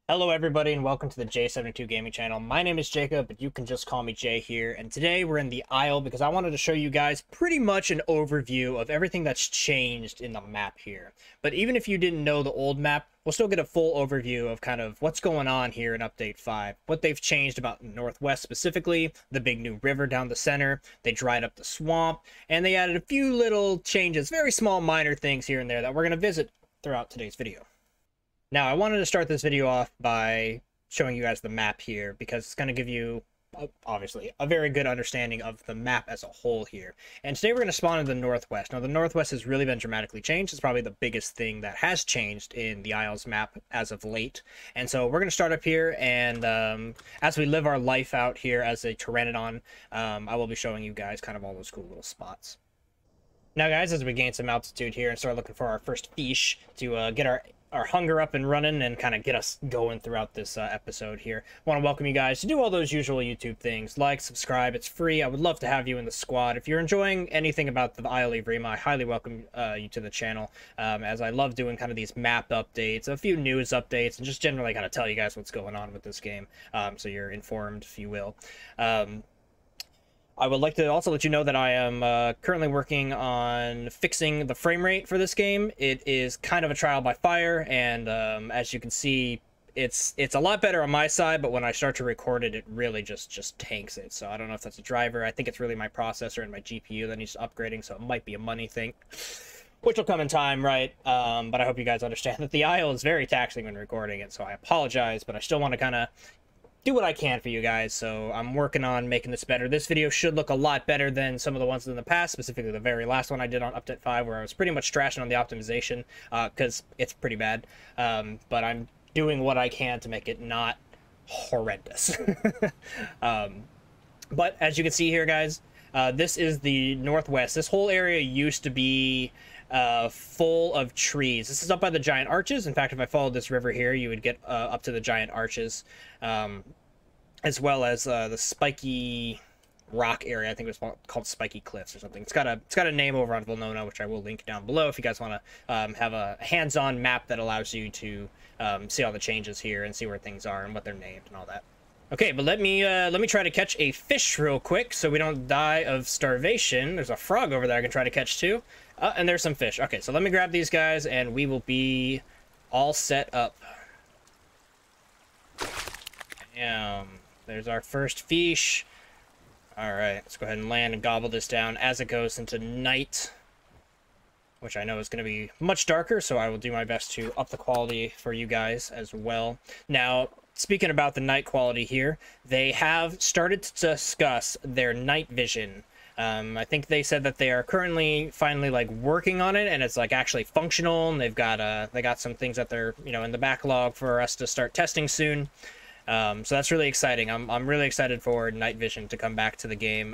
Hello everybody and welcome to the J72 Gaming channel. My name is Jacob, but you can just call me Jay here. And today we're in the Isle because I wanted to show you guys pretty much an overview of everything that's changed in the map here. But even if you didn't know the old map, we'll still get a full overview of kind of what's going on here in Update 5. What they've changed about the Northwest specifically, the big new river down the center, they dried up the swamp, and they added a few little changes, very small minor things here and there that we're going to visit throughout today's video. Now, I wanted to start this video off by showing you guys the map here, because it's going to give you, obviously, a very good understanding of the map as a whole here. And today we're going to spawn in the Northwest. Now, the Northwest has really been dramatically changed. It's probably the biggest thing that has changed in the Isles map as of late. And so we're going to start up here, and as we live our life out here as a Pteranodon, I will be showing you guys kind of all those cool little spots. Now, guys, as we gain some altitude here and start looking for our first fish to get our hunger up and running and kind of get us going throughout this episode here. I want to welcome you guys to do all those usual YouTube things. Like, subscribe, it's free. I would love to have you in the squad. If you're enjoying anything about the Isle Evrima, I highly welcome you to the channel, as I love doing kind of these map updates, a few news updates, and just generally kind of tell you guys what's going on with this game, so you're informed, if you will. I would like to also let you know that I am currently working on fixing the frame rate for this game. It is kind of a trial by fire, and as you can see, it's a lot better on my side, but when I start to record it, it really just tanks it. So I don't know if that's a driver. I think it's really my processor and my GPU that needs upgrading, so it might be a money thing, which will come in time, right? But I hope you guys understand that the Isle is very taxing when recording it, so I apologize, but I still want to kind of do what I can for you guys, so I'm working on making this better. This video should look a lot better than some of the ones in the past, specifically the very last one I did on Update 5, where I was pretty much trashing on the optimization, because it's pretty bad. But I'm doing what I can to make it not horrendous. But as you can see here, guys, this is the Northwest. This whole area used to be full of trees. This is up by the giant arches. In fact, if I followed this river here, you would get up to the giant arches, as well as the spiky rock area. I think it was called Spiky Cliffs or something. It's got a name over on Vilnona, which I will link down below if you guys want to have a hands-on map that allows you to see all the changes here and see where things are and what they're named and all that. Okay, but let me try to catch a fish real quick so we don't die of starvation. There's a frog over there I can try to catch too. And there's some fish. Okay, so let me grab these guys and we will be all set up. There's our first fish. Alright, let's go ahead and land and gobble this down as it goes into night, which I know is going to be much darker, so I will do my best to up the quality for you guys as well. Now, speaking about the night quality here, they have started to discuss their night vision. I think they said that they are currently finally like working on it, and it's like actually functional, and they've got they got some things that they're in the backlog for us to start testing soon. So that's really exciting. I'm really excited for night vision to come back to the game.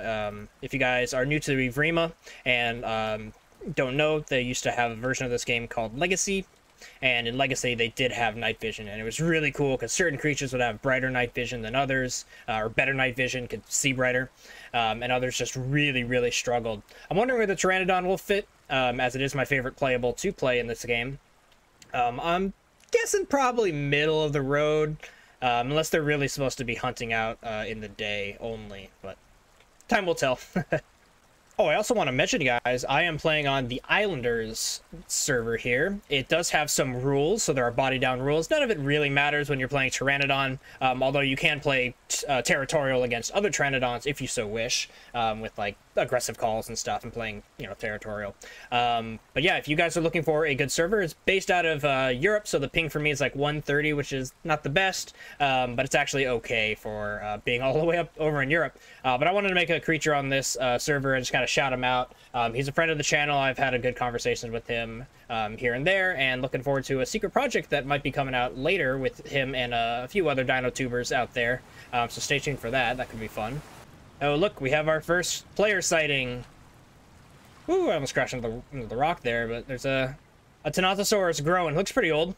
If you guys are new to Evrima and don't know, they used to have a version of this game called Legacy. And in Legacy, they did have night vision, and it was really cool because certain creatures would have brighter night vision than others, or better night vision, could see brighter, and others just really struggled. I'm wondering where the Pteranodon will fit, as it is my favorite playable to play in this game. I'm guessing probably middle of the road, unless they're really supposed to be hunting out in the day only, but time will tell. Oh, I also want to mention, guys, I am playing on the Islanders server here. It does have some rules, so there are body down rules. None of it really matters when you're playing Pteranodon, although you can play territorial against other Pteranodons if you so wish, with like aggressive calls and stuff and playing, territorial. But yeah, if you guys are looking for a good server, it's based out of Europe, so the ping for me is like 130, which is not the best, but it's actually okay for being all the way up over in Europe. But I wanted to make a creature on this server and just kind of shout him out. He's a friend of the channel. I've had a good conversation with him here and there, and looking forward to a secret project that might be coming out later with him and a few other dino tubers out there. So stay tuned for that. That could be fun. Oh, look, we have our first player sighting. Ooh, I almost crashed into the rock there, but there's a Tenotosaurus growing. Looks pretty old.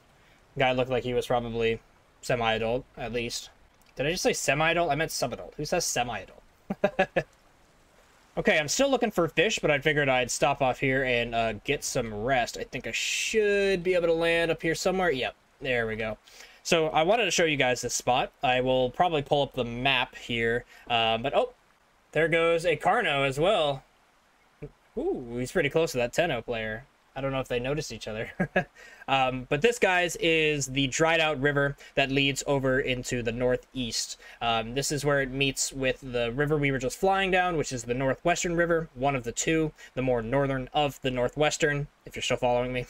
Guy looked like he was probably semi-adult, at least. Did I just say semi-adult? I meant sub-adult. Who says semi-adult? Okay, I'm still looking for fish, but I figured I'd stop off here and get some rest. I think I should be able to land up here somewhere. Yep, there we go. So I wanted to show you guys this spot. I will probably pull up the map here, but oh, there goes a Carno as well. Ooh, he's pretty close to that Tenno player. I don't know if they noticed each other. But this, guys, is the dried out river that leads over into the northeast. This is where it meets with the river we were just flying down, which is the Northwestern River, one of the two, the more northern of the Northwestern, if you're still following me.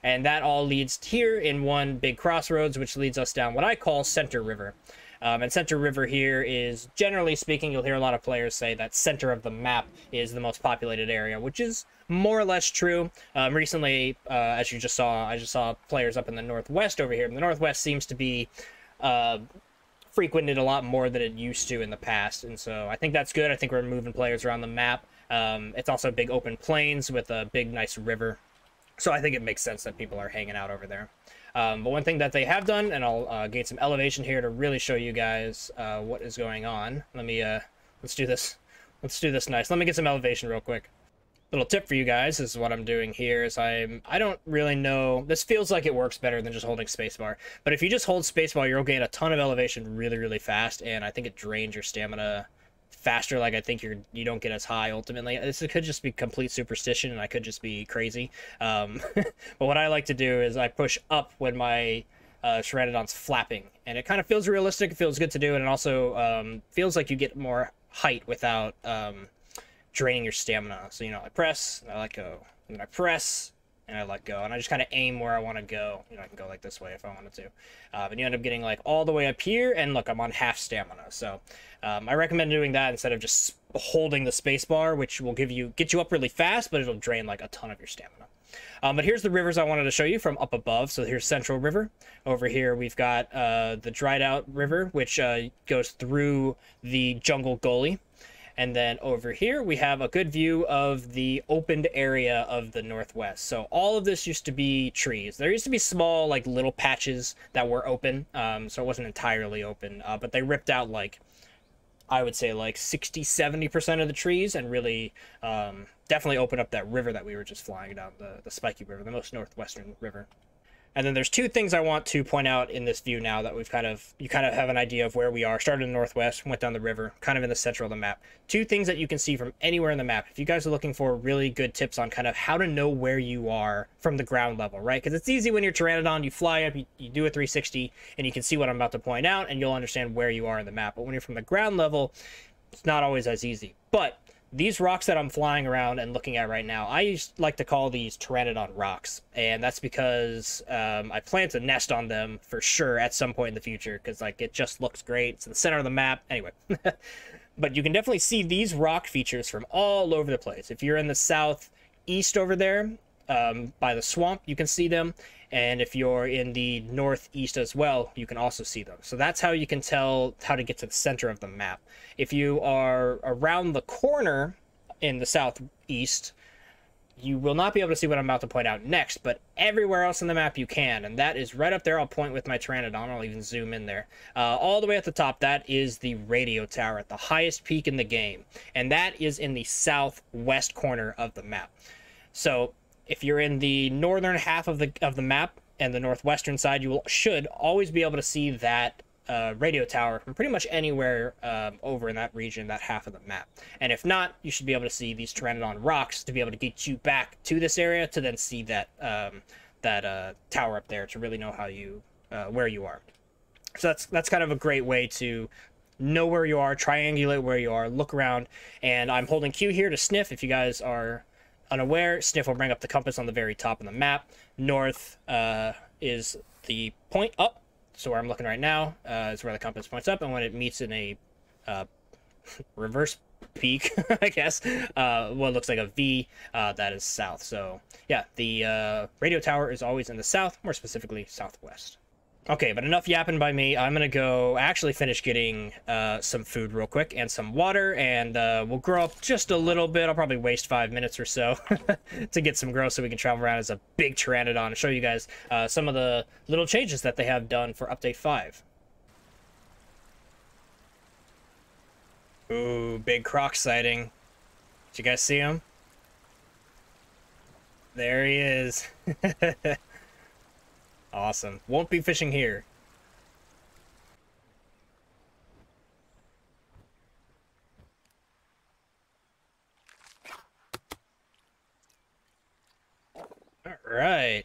And that all leads here in one big crossroads, which leads us down what I call Center River. And Center River here is, generally speaking, you'll hear a lot of players say that center of the map is the most populated area, which is more or less true. Recently, as you just saw, I just saw players up in the Northwest over here. And the Northwest seems to be frequented a lot more than it used to in the past. And so I think that's good. I think we're moving players around the map. It's also big open plains with a big, nice river. So I think it makes sense that people are hanging out over there. But one thing that they have done, and I'll gain some elevation here to really show you guys what is going on. Let me, let's do this. Let's do this nice. Let me get some elevation real quick. Little tip for you guys is what I'm doing here is I don't really know. This feels like it works better than just holding spacebar. But if you just hold spacebar, you'll gain a ton of elevation really, really fast, and I think it drains your stamina faster. Like, I think you don't get as high ultimately. This could just be complete superstition, and I could just be crazy. But what I like to do is I push up when my Pteranodon's flapping, and it kind of feels realistic. It feels good to do, and it also feels like you get more height without draining your stamina. So, you know, I press, and I let go, and then I press, and I let go, and I just kind of aim where I want to go. You know, I can go like this way if I wanted to. And you end up getting like all the way up here, and look, I'm on half stamina. So I recommend doing that instead of just holding the space bar, which will get you up really fast, but it'll drain like a ton of your stamina. But here's the rivers I wanted to show you from up above. So here's Central River. Over here we've got the dried out river, which goes through the jungle gully. And then over here, we have a good view of the opened area of the Northwest. So all of this used to be trees. There used to be small, like, little patches that were open. So it wasn't entirely open. But they ripped out, like, I would say, like, 60-70% of the trees and really definitely opened up that river that we were just flying down, the Spiky River, the most northwestern river. And then there's two things I want to point out in this view now that you kind of have an idea of where we are. Started in the northwest, went down the river, kind of in the center of the map. Two things that you can see from anywhere in the map. If you guys are looking for really good tips on kind of how to know where you are from the ground level, right? Because it's easy when you're Pteranodon, you fly up, you do a 360, and you can see what I'm about to point out, and you'll understand where you are in the map. But when you're from the ground level, it's not always as easy. But these rocks that I'm flying around and looking at right now, I like to call these Pteranodon rocks. And that's because I plan to nest on them for sure at some point in the future, because like it just looks great. It's in the center of the map. Anyway, but you can definitely see these rock features from all over the place. If you're in the southeast over there by the swamp, you can see them. And if you're in the northeast as well, you can also see them. So that's how you can tell how to get to the center of the map. If you are around the corner in the southeast, you will not be able to see what I'm about to point out next, but everywhere else in the map you can. And that is right up there. I'll point with my Pteranodon. I'll even zoom in there. All the way at the top, that is the radio tower at the highest peak in the game. And that is in the southwest corner of the map. So if you're in the northern half of the map and the northwestern side, you should always be able to see that radio tower from pretty much anywhere over in that region, that half of the map. And if not, you should be able to see these Pteranodon rocks to be able to get you back to this area to then see that tower up there to really know how you where you are. So that's kind of a great way to know where you are, triangulate where you are, look around. And I'm holding Q here to sniff. If you guys are unaware, sniff will bring up the compass on the very top of the map. North is the point up, so where I'm looking right now is where the compass points up, and when it meets in a reverse peak, I guess, what looks like a V, that is south. So yeah, the radio tower is always in the south, more specifically southwest. Okay, but enough yapping by me. I'm gonna go actually finish getting some food real quick and some water, and we'll grow up just a little bit. I'll probably waste 5 minutes or so to get some growth so we can travel around as a big Pteranodon and show you guys some of the little changes that they have done for Update 5. Ooh, big croc sighting. Did you guys see him? There he is. Awesome. Won't be fishing here. All right.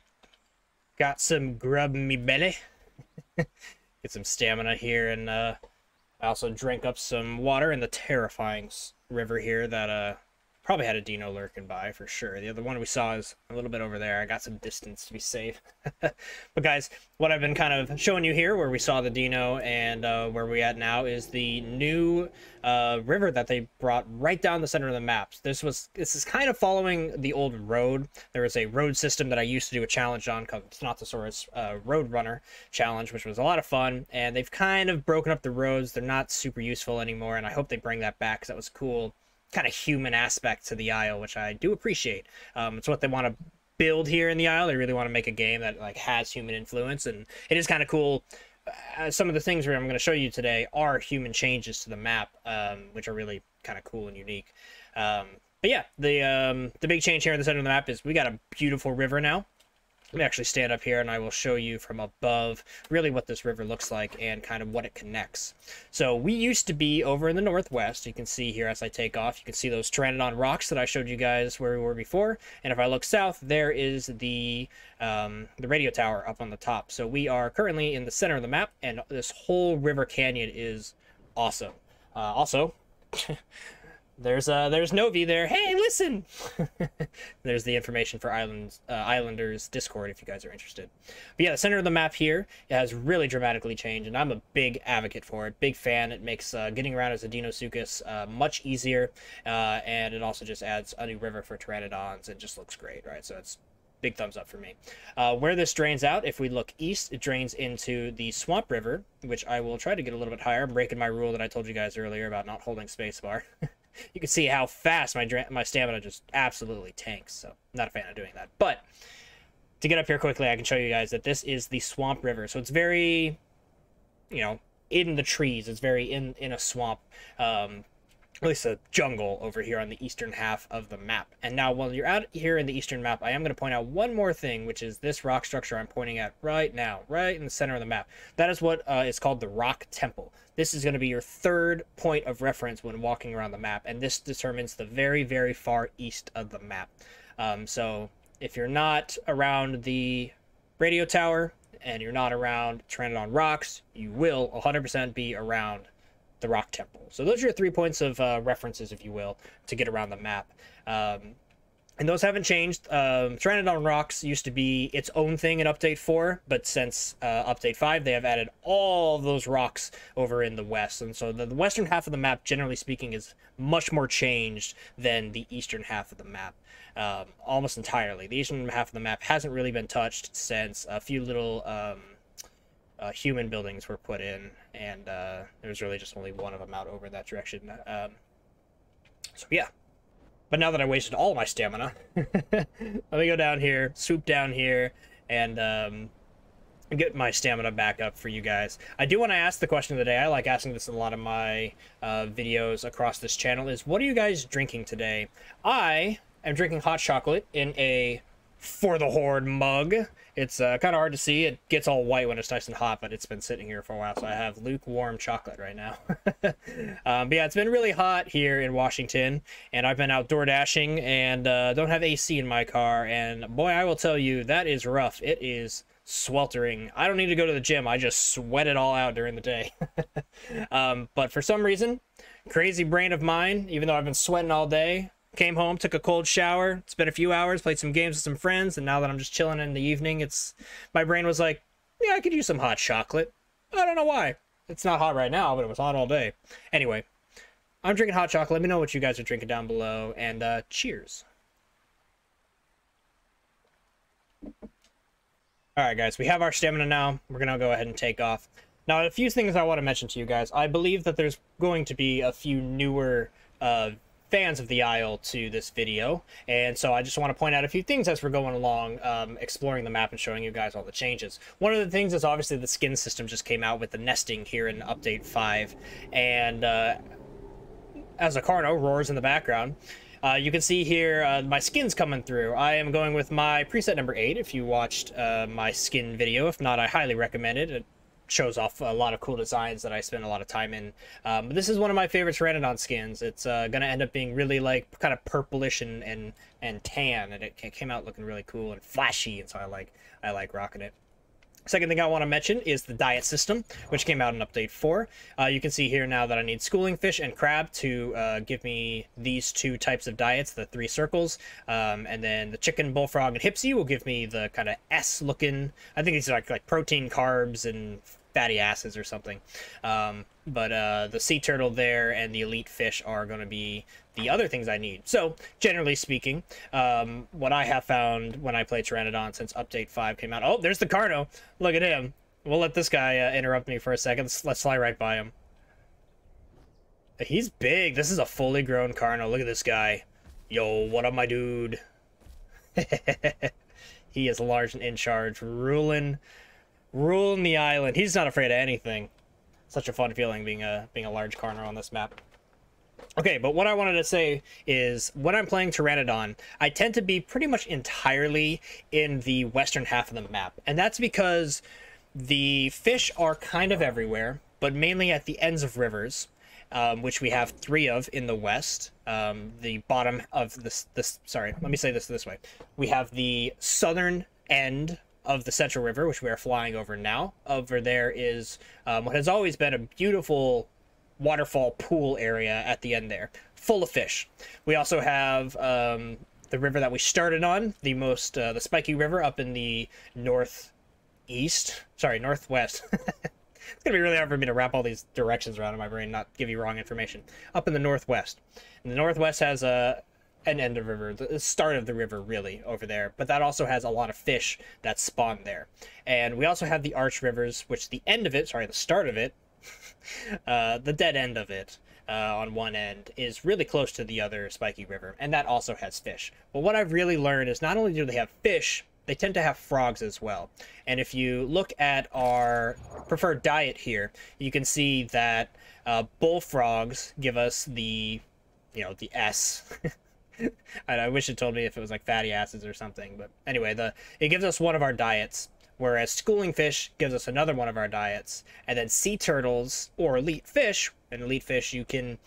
Got some grub in me belly. Get some stamina here, and I also drank up some water in the terrifying river here that probably had a dino lurking by for sure. The other one we saw is a little bit over there. I got some distance to be safe. But guys, what I've been kind of showing you here, where we saw the dino and where we at now, is the new river that they brought right down the center of the maps. This is kind of following the old road. There was a road system that I used to do a challenge on called Snothosaurus Road Runner Challenge, which was a lot of fun, and they've kind of broken up the roads. They're not super useful anymore, and I hope they bring that back because that was cool. Kind of human aspect to the Isle, which I do appreciate. It's what they want to build here in the Isle. They really want to make a game that like has human influence, and it is kind of cool. Some of the things I'm going to show you today are human changes to the map, which are really kind of cool and unique. But yeah, the big change here in the center of the map is we got a beautiful river now. Let me actually stand up here and I will show you from above really what this river looks like and kind of what it connects. So we used to be over in the northwest. You can see here as I take off, you can see those Pteranodon rocks that I showed you guys where we were before. And if I look south, there is the radio tower up on the top. So we are currently in the center of the map, and this whole river canyon is awesome. Also, there's Novi there. Hey, listen! There's the information for Islanders Discord if you guys are interested. But yeah, the center of the map here has really dramatically changed, and I'm a big advocate for it. Big fan. It makes getting around as a Deinosuchus much easier, and it also just adds a new river for Pteranodons. It just looks great, right? So it's big thumbs up for me. Where this drains out, if we look east, it drains into the Swamp River, which I will try to get a little bit higher. I'm breaking my rule that I told you guys earlier about not holding spacebar. You can see how fast my stamina just absolutely tanks, so I'm not a fan of doing that. But to get up here quickly, I can show you guys that this is the Swamp River. So it's very, you know, in the trees. It's very in a swamp, at least a jungle over here on the eastern half of the map. And now while you're out here in the eastern map, I am going to point out one more thing, which is this rock structure I'm pointing at right now, right in the center of the map. That is what is called the Rock Temple. This is going to be your third point of reference when walking around the map, and this determines the very, very far east of the map. So if you're not around the radio tower and you're not around Pteranodon rocks, you will 100% be around the Rock Temple. So those are your 3 points of references, if you will, to get around the map. And those haven't changed. Pteranodon rocks used to be its own thing in Update 4, but since Update 5, they have added all of those rocks over in the west. And so the western half of the map, generally speaking, is much more changed than the eastern half of the map. Almost entirely. The eastern half of the map hasn't really been touched since a few little human buildings were put in, and there's really just only one of them out over that direction. So yeah. But now that I wasted all my stamina, let me go down here, swoop down here, and get my stamina back up for you guys. I do want to ask the question of the day. I like asking this in a lot of my videos across this channel, is what are you guys drinking today? I am drinking hot chocolate in a For the Horde mug. It's kind of hard to see. It gets all white when it's nice and hot, but it's been sitting here for a while, so I have lukewarm chocolate right now. But yeah, it's been really hot here in Washington, and I've been outdoor dashing, and don't have AC in my car, and boy, I will tell you, that is rough. It is sweltering. I don't need to go to the gym. I just sweat it all out during the day. But for some reason, crazy brain of mine, even though I've been sweating all day, came home, took a cold shower, spent a few hours, played some games with some friends, and now that I'm just chilling in the evening, my brain was like, yeah, I could use some hot chocolate. I don't know why. It's not hot right now, but it was hot all day. Anyway, I'm drinking hot chocolate. Let me know what you guys are drinking down below, and cheers. Alright guys, we have our stamina now. We're gonna go ahead and take off. Now, a few things I want to mention to you guys. I believe that there's going to be a few newer fans of the Isle to this video, and so I just want to point out a few things as we're going along, exploring the map and showing you guys all the changes. One of the things is obviously the skin system just came out with the nesting here in Update 5, and as a Carno roars in the background, you can see here my skin's coming through. I am going with my preset number 8, if you watched my skin video. If not, I highly recommend it. shows off a lot of cool designs that I spend a lot of time in. But this is one of my favorite Pteranodon skins. It's gonna end up being really like kind of purplish and tan, and it came out looking really cool and flashy, and so I like rocking it. Second thing I want to mention is the diet system, which came out in Update 4. You can see here now that I need schooling fish and crab to give me these two types of diets, the 3 circles. And then the chicken, bullfrog, and Hipsy will give me the kind of S-looking, I think these are like protein, carbs, and fatty acids or something. But the sea turtle there and the elite fish are going to be the other things I need. So, generally speaking, what I have found when I play Pteranodon since Update 5 came out... Oh, there's the Carno! Look at him! We'll let this guy interrupt me for a second. Let's fly right by him. He's big. This is a fully grown Carno. Look at this guy. Yo, what up, my dude? He is large and in charge, ruling the island. He's not afraid of anything. Such a fun feeling being a large Carno on this map. Okay, but what I wanted to say is when I'm playing Pteranodon, I tend to be pretty much entirely in the western half of the map. And that's because the fish are kind of everywhere, but mainly at the ends of rivers, which we have 3 of in the west. The bottom of sorry, let me say this way. We have the southern end of the Central River, which we are flying over now. Over there is what has always been a beautiful waterfall pool area at the end there, full of fish. We also have the river that we started on, the Spiky River up in the northwest. It's gonna be really hard for me to wrap all these directions around in my brain, not give you wrong information. Up in the northwest. And the northwest has an end of river, the start of the river really over there, but that also has a lot of fish that spawn there. And we also have the arch rivers, which the start of it, the dead end of it on one end is really close to the other Spiky River, and that also has fish. But what I've really learned is not only do they have fish, they tend to have frogs as well. And if you look at our preferred diet here, you can see that bullfrogs give us the S. I wish it told me if it was like fatty acids or something, but anyway, it gives us one of our diets, whereas schooling fish gives us another one of our diets, and then sea turtles or elite fish, and elite fish you can't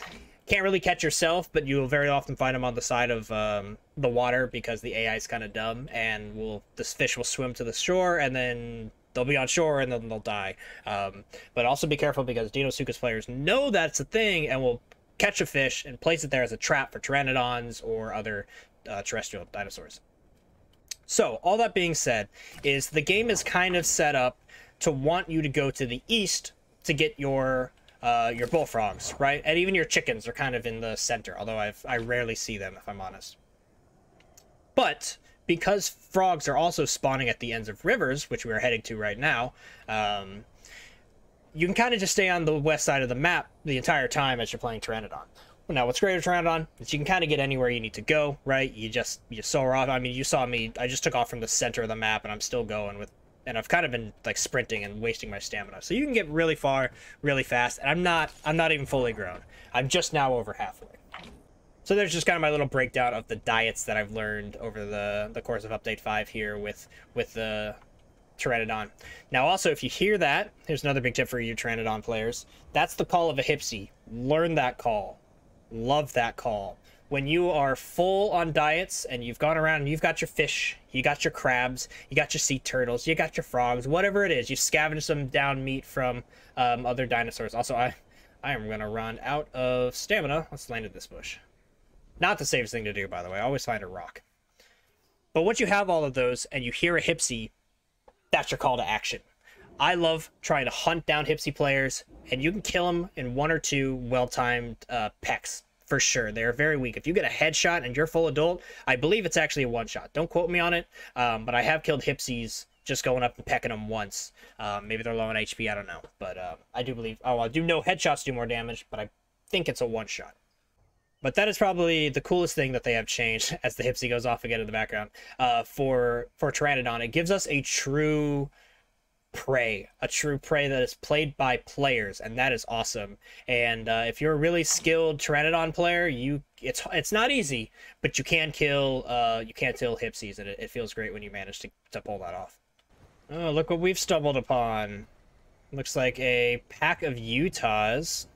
really catch yourself, but you'll very often find them on the side of the water because the AI is kind of dumb, and this fish will swim to the shore, and then they'll be on shore, and then they'll die. But also be careful because Deinosuchus players know that's a thing, and will catch a fish and place it there as a trap for Pteranodons or other terrestrial dinosaurs. So, all that being said, is the game is kind of set up to want you to go to the east to get your bullfrogs, right? And even your chickens are kind of in the center, although I rarely see them, if I'm honest. But because frogs are also spawning at the ends of rivers, which we are heading to right now, you can kind of just stay on the west side of the map the entire time as you're playing Pteranodon. Now, what's great with Pteranodon is you can kind of get anywhere you need to go, right? You soar off. I mean, you saw me. I just took off from the center of the map, and I'm still going and I've kind of been like sprinting and wasting my stamina. So you can get really far, really fast. And I'm not even fully grown. I'm just now over halfway. So there's just kind of my little breakdown of the diets that I've learned over the course of Update 5 here with the Pteranodon. Now, also, if you hear that, here's another big tip for you Pteranodon players. That's the call of a Hipsy. Learn that call. Love that call. When you are full on diets and you've gone around and you've got your fish, you got your crabs, you got your sea turtles, you got your frogs, whatever it is, you've scavenged some down meat from other dinosaurs. Also, I am going to run out of stamina. Let's land at this bush. Not the safest thing to do, by the way. Always find a rock. But once you have all of those and you hear a Hipsy, that's your call to action. I love trying to hunt down Hipsy players, and you can kill them in 1 or 2 well-timed pecks, for sure. They're very weak. If you get a headshot and you're full adult, I believe it's actually a one-shot. Don't quote me on it, but I have killed Hipsies just going up and pecking them once. Maybe they're low on HP, I don't know. But I do believe... Oh, I do know headshots do more damage, but I think it's a one-shot. But that is probably the coolest thing that they have changed, as the Hipsy goes off again in the background, for Pteranodon. It gives us a true prey that is played by players, and that is awesome. And if you're a really skilled Pteranodon player, it's not easy, but you can kill Hipsies, and it feels great when you manage to pull that off. Oh, look what we've stumbled upon. Looks like a pack of Utahs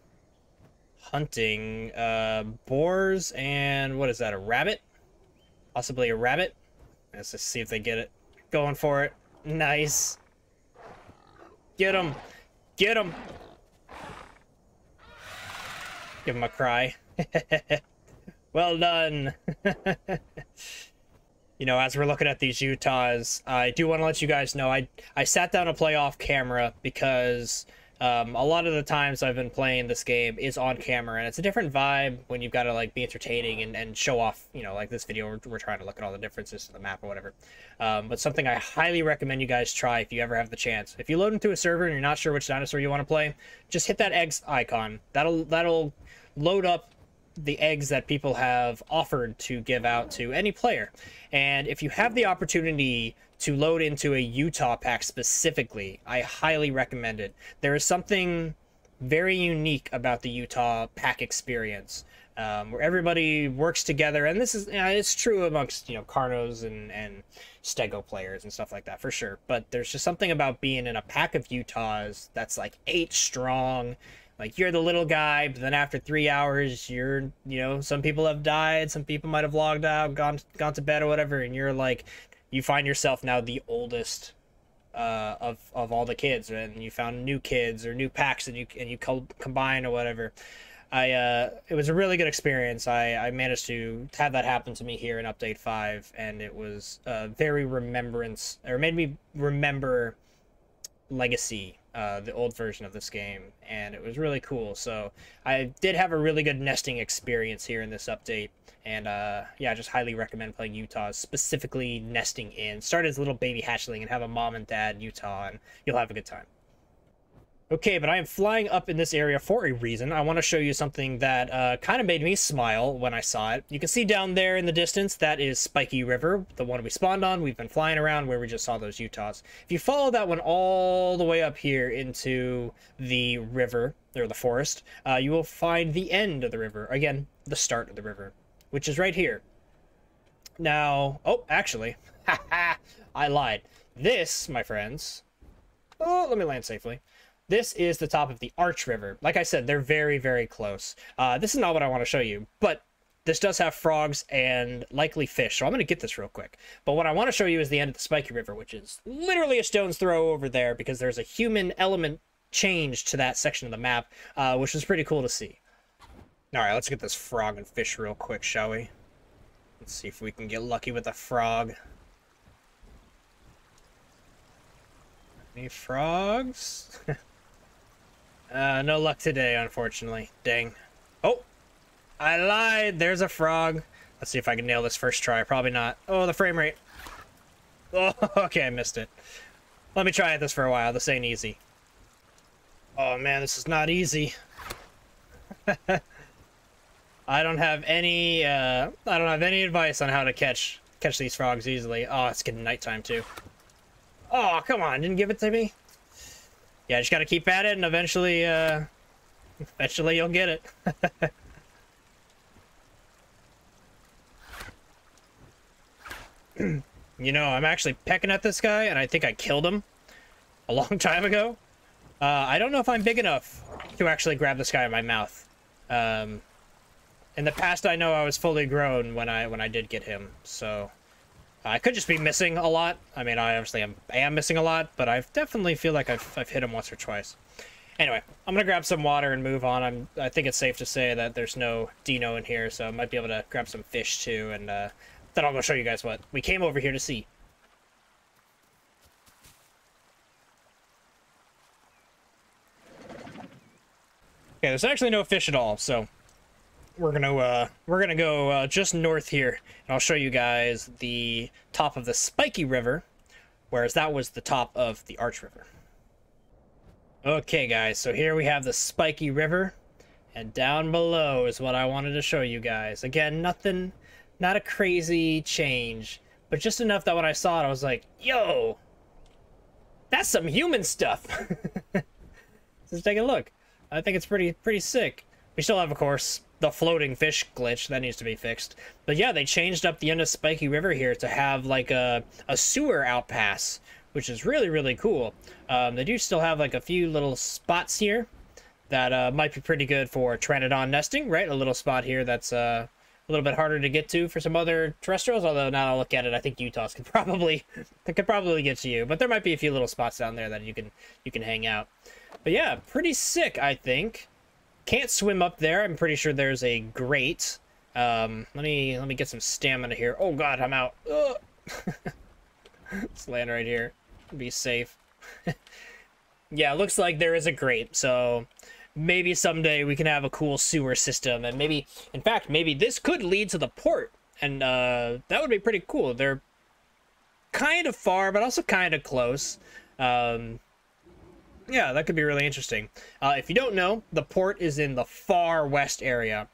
hunting boars and what is that, a rabbit? Possibly a rabbit. Let's just see if they get it. Going for it. Nice. Get him. Get him. Give him a cry. Well done. You know, as we're looking at these Utahs, I do want to let you guys know I sat down to play off camera because a lot of the times I've been playing this game is on camera, and it's a different vibe when you've got to like be entertaining and show off, you know, like this video we're trying to look at all the differences to the map or whatever. But something I highly recommend you guys try if you ever have the chance. If you load into a server and you're not sure which dinosaur you want to play, just hit that eggs icon. That'll load up the eggs that people have offered to give out to any player. And if you have the opportunity to load into a Utah pack specifically, I highly recommend it. There is something very unique about the Utah pack experience, where everybody works together, and this is, you know, it's true amongst, you know, Carnos and Stego players and stuff like that for sure, but there's just something about being in a pack of Utahs that's like 8 strong. Like, you're the little guy, but then after 3 hours, you're, you know, some people have died, some people might have logged out, gone to bed or whatever, and you're like, you find yourself now the oldest of all the kids, and you found new kids or new packs, and you combine or whatever. It was a really good experience. I managed to have that happen to me here in Update 5, and it was very made me remember Legacy, the old version of this game, and it was really cool. So I did have a really good nesting experience here in this update, and yeah, I just highly recommend playing Utah, specifically nesting in. Start as a little baby hatchling and have a mom and dad Utah, and you'll have a good time. Okay, but I am flying up in this area for a reason. I want to show you something that kind of made me smile when I saw it. You can see down there in the distance, that is Spiky River, the one we spawned on. We've been flying around where we just saw those Utahs. If you follow that one all the way up here into the river, or the forest, you will find the end of the river. Again, the start of the river, which is right here. Now, oh, actually, I lied. This, my friends, oh, let me land safely. This is the top of the Arch River. Like I said, they're very, very close. This is not what I want to show you, but this does have frogs and likely fish, so I'm going to get this real quick. But what I want to show you is the end of the Spiky River, which is literally a stone's throw over there, because there's a human element change to that section of the map, which is pretty cool to see. All right, let's get this frog and fish real quick, shall we? Let's see if we can get lucky with a frog. Any frogs? No luck today, unfortunately. Dang. Oh, I lied. There's a frog. Let's see if I can nail this first try. Probably not. Oh, the frame rate. Oh, okay, I missed it. Let me try this for a while. This ain't easy. Oh man, this is not easy. I don't have any advice on how to catch these frogs easily. Oh, it's getting nighttime too. Oh, come on, didn't give it to me? Yeah, just gotta keep at it, and eventually you'll get it. You know, I'm actually pecking at this guy, and I think I killed him a long time ago. I don't know if I'm big enough to actually grab this guy in my mouth. In the past, I know I was fully grown when I did get him, so I could just be missing a lot. I mean, I obviously am missing a lot, but I definitely feel like I've hit him once or twice. Anyway, I'm gonna grab some water and move on. I think it's safe to say that there's no dino in here, so I might be able to grab some fish too, and then I'll go show you guys what we came over here to see. Okay, there's actually no fish at all, so we're gonna go just north here, and I'll show you guys the top of the Spiky River, whereas that was the top of the Arch River. Okay guys, so here we have the Spiky River, and down below is what I wanted to show you guys. Again, nothing, not a crazy change, but just enough that when I saw it I was like, yo, that's some human stuff. Let's take a look. I think it's pretty sick. We still have, of course, the floating fish glitch that needs to be fixed. But yeah, they changed up the end of Spiky River here to have like a sewer outpass, which is really, really cool. They do still have like a few little spots here that might be pretty good for Pteranodon nesting, right? A little spot here that's a little bit harder to get to for some other terrestrials, although now I look at it, I think Utah's could probably get to you. But there might be a few little spots down there that you can hang out. But yeah, pretty sick, I think. Can't swim up there. I'm pretty sure there's a grate. Let me get some stamina here. Oh god, I'm out. Let's land right here. Be safe. Yeah, looks like there is a grate, so maybe someday we can have a cool sewer system, and maybe, in fact, maybe this could lead to the port, and that would be pretty cool. They're kind of far, but also kind of close. Yeah, that could be really interesting. If you don't know, the port is in the far west area.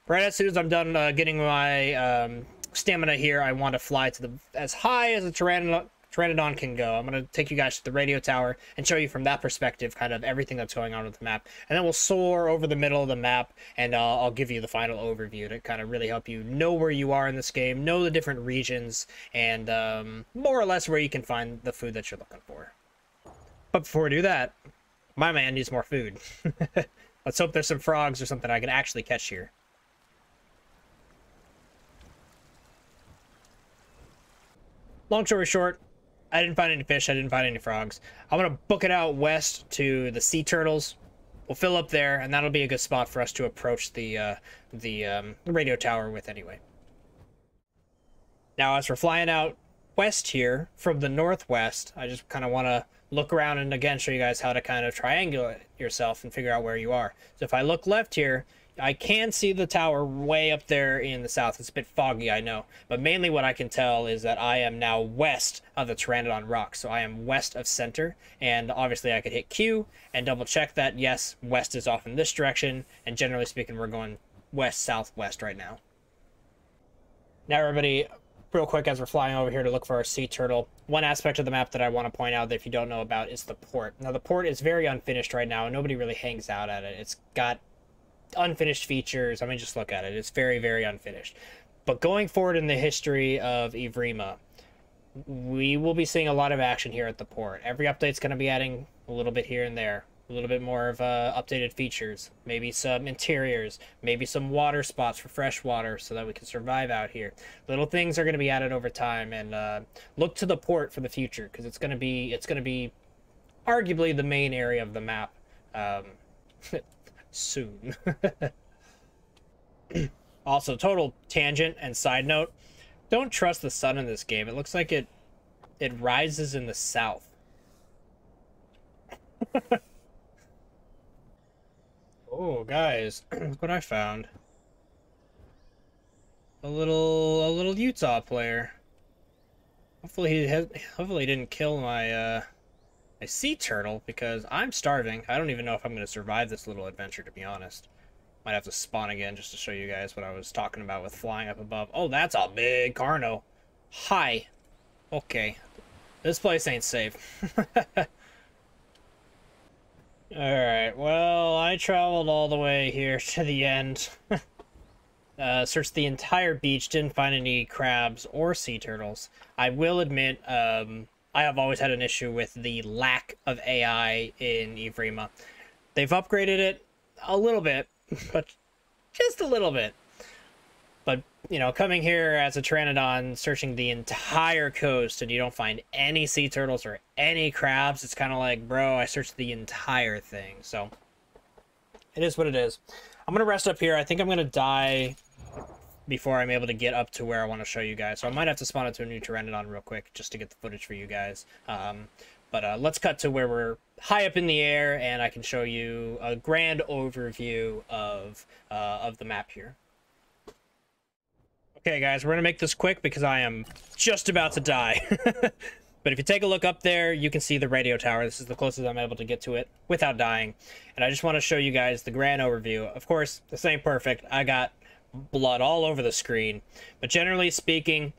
Right as soon as I'm done getting my stamina here, I want to fly to as high as a Pteranodon can go. I'm going to take you guys to the radio tower and show you from that perspective kind of everything that's going on with the map. And then we'll soar over the middle of the map, and I'll give you the final overview to kind of really help you know where you are in this game, know the different regions, and more or less where you can find the food that you're looking for. But before we do that, my man needs more food. Let's hope there's some frogs or something I can actually catch here. Long story short, I didn't find any fish, I didn't find any frogs. I'm going to book it out west to the sea turtles. We'll fill up there, and that'll be a good spot for us to approach the radio tower with anyway. Now, as we're flying out west here from the northwest, I just kind of want to look around and again show you guys how to kind of triangulate yourself and figure out where you are. So if I look left here, I can see the tower way up there in the south. It's a bit foggy, I know, but mainly what I can tell is that I am now west of the Pteranodon rock. So I am west of center, and obviously I could hit Q and double check that yes, west is off in this direction, and generally speaking we're going west southwest right now. Now everybody, real quick, as we're flying over here to look for our sea turtle, one aspect of the map that I want to point out that if you don't know about is the port. Now the port is very unfinished right now, and nobody really hangs out at it. It's got unfinished features. I mean, just look at it. It's very, very unfinished. But going forward in the history of Evrima, we will be seeing a lot of action here at the port. Every update's going to be adding a little bit here and there. A little bit more of updated features, maybe some interiors, maybe some water spots for fresh water so that we can survive out here. Little things are going to be added over time, and look to the port for the future, because it's going to be arguably the main area of the map soon. Also, total tangent and side note, don't trust the sun in this game. It looks like it rises in the south. Oh, guys, look what I found. A little Utah player. Hopefully he didn't kill my my sea turtle, because I'm starving. I don't even know if I'm going to survive this little adventure, to be honest. Might have to spawn again just to show you guys what I was talking about with flying up above. Oh, that's a big Carno. Hi. Okay. This place ain't safe. Alright, well, I traveled all the way here to the end. Searched the entire beach, didn't find any crabs or sea turtles. I will admit, I have always had an issue with the lack of AI in Evrima. They've upgraded it a little bit, but just a little bit. But, you know, coming here as a Pteranodon, searching the entire coast, and you don't find any sea turtles or any crabs, it's kind of like, bro, I searched the entire thing. So, it is what it is. I'm going to rest up here. I think I'm going to die before I'm able to get up to where I want to show you guys. So I might have to spawn into a new Pteranodon real quick just to get the footage for you guys. But let's cut to where we're high up in the air, and I can show you a grand overview of the map here. Okay, guys, we're going to make this quick because I am just about to die. But if you take a look up there, you can see the radio tower. This is the closest I'm able to get to it without dying. And I just want to show you guys the grand overview. Of course, this ain't perfect. I got blood all over the screen. But generally speaking,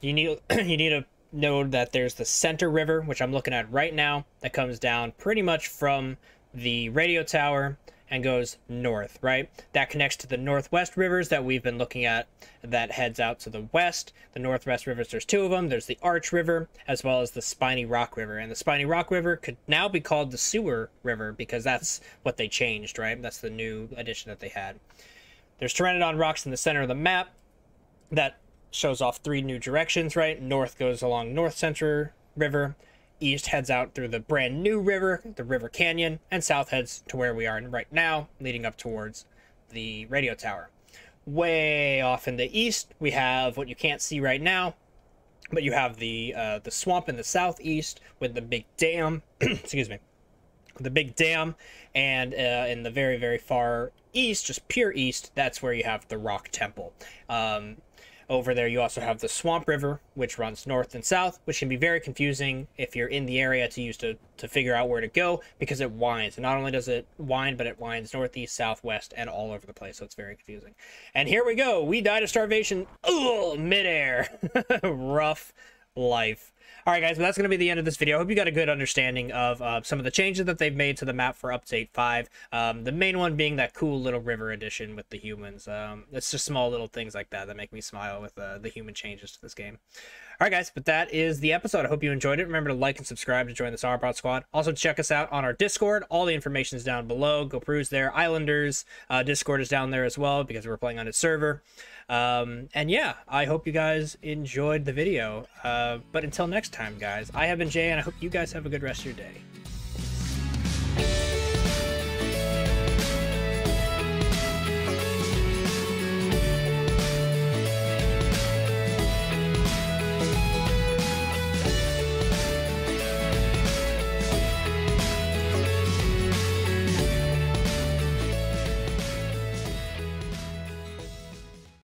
you need to know that there's the center river, which I'm looking at right now, that comes down pretty much from the radio tower and goes north, right? That connects to the northwest rivers that we've been looking at that heads out to the west. The northwest rivers, there's two of them. There's the Arch River as well as the Spiny Rock River. And the Spiny Rock River could now be called the Sewer River because that's what they changed, right? That's the new addition that they had. There's Pteranodon rocks in the center of the map that shows off 3 new directions, right? North goes along North Center River, east heads out through the brand new river, the River Canyon, and south heads to where we are right now, leading up towards the radio tower. Way off in the east, we have what you can't see right now, but you have the swamp in the southeast with the big dam, excuse me, the big dam, and in the very, very far east, just pure east, that's where you have the Rock Temple. Over there, you also have the Swamp River, which runs north and south, which can be very confusing if you're in the area to use to figure out where to go, because it winds. And not only does it wind, but it winds northeast, southwest, and all over the place, so it's very confusing. And here we go. We died of starvation. Ugh, midair. Rough life. All right, guys, well, that's going to be the end of this video. I hope you got a good understanding of some of the changes that they've made to the map for Update 5. The main one being that cool little river edition with the humans. It's just small little things like that that make me smile with the human changes to this game. All right, guys, but that is the episode. I hope you enjoyed it. Remember to like and subscribe to join the Sauropod Squad. Also, check us out on our Discord. All the information is down below. Go peruse there. Islanders Discord is down there as well because we're playing on its server. And yeah, I hope you guys enjoyed the video. But until next time, guys, I have been Jay, and I hope you guys have a good rest of your day.